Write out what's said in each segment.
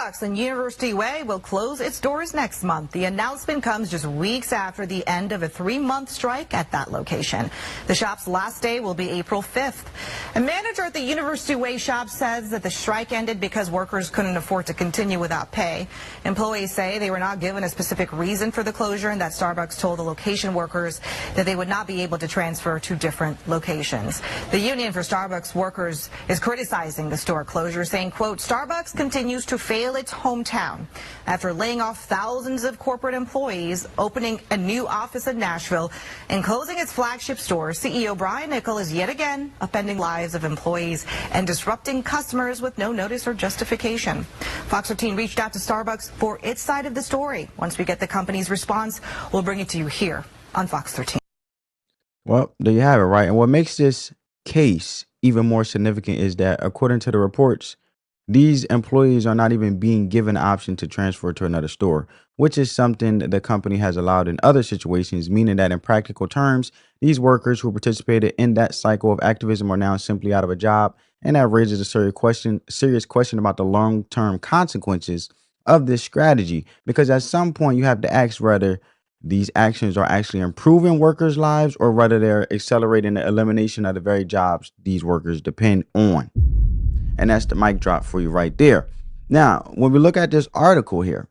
Starbucks in University Way will close its doors next month. The announcement comes just weeks after the end of a 3-month strike at that location. The shop's last day will be April 5th. A manager at the University Way shop says that the strike ended because workers couldn't afford to continue without pay. Employees say they were not given a specific reason for the closure and that Starbucks told the location workers that they would not be able to transfer to different locations. The union for Starbucks workers is criticizing the store closure, saying, quote, Starbucks continues to fail its hometown. After laying off thousands of corporate employees, opening a new office in Nashville, and closing its flagship store, CEO Brian Nichol is yet again upending lives of employees and disrupting customers with no notice or justification. Fox 13 reached out to Starbucks for its side of the story. Once we get the company's response, we'll bring it to you here on Fox 13. Well, there you have it, right? And what makes this case even more significant is that, according to the reports, these employees are not even being given the option to transfer to another store, which is something that the company has allowed in other situations, meaning that in practical terms, these workers who participated in that cycle of activism are now simply out of a job. And that raises a serious question about the long-term consequences of this strategy, because at some point you have to ask whether these actions are actually improving workers' lives or whether they're accelerating the elimination of the very jobs these workers depend on. And that's the mic drop for you right there. Now, when we look at this article here,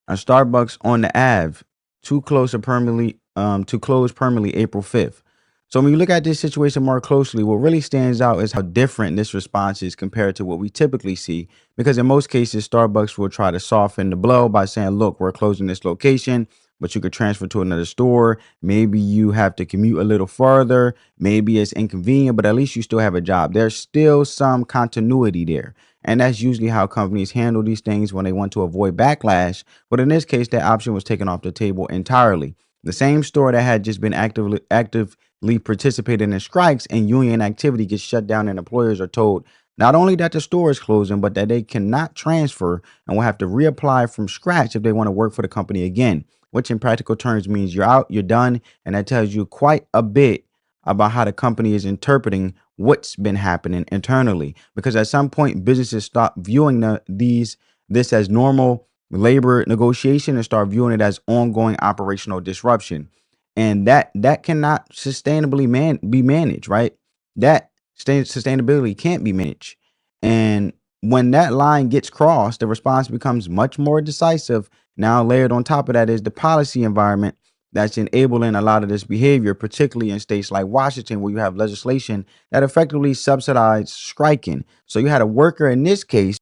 a Starbucks on the Ave to close permanently April 5th. So when you look at this situation more closely, what really stands out is how different this response is compared to what we typically see. Because in most cases, Starbucks will try to soften the blow by saying, look, we're closing this location, but you could transfer to another store. Maybe you have to commute a little farther. Maybe it's inconvenient, but at least you still have a job. There's still some continuity there. And that's usually how companies handle these things when they want to avoid backlash. But in this case, that option was taken off the table entirely. The same store that had just been actively participating in strikes and union activity gets shut down, and employers are told not only that the store is closing, but that they cannot transfer and will have to reapply from scratch if they want to work for the company again, which in practical terms means you're out, you're done. And that tells you quite a bit about how the company is interpreting what's been happening internally, because at some point businesses stop viewing this as normal labor negotiation and start viewing it as ongoing operational disruption. And that cannot sustainably be managed, right? That sustainability can't be managed. And when that line gets crossed, the response becomes much more decisive. Now, layered on top of that is the policy environment that's enabling a lot of this behavior, particularly in states like Washington, where you have legislation that effectively subsidizes striking. So you had a worker in this case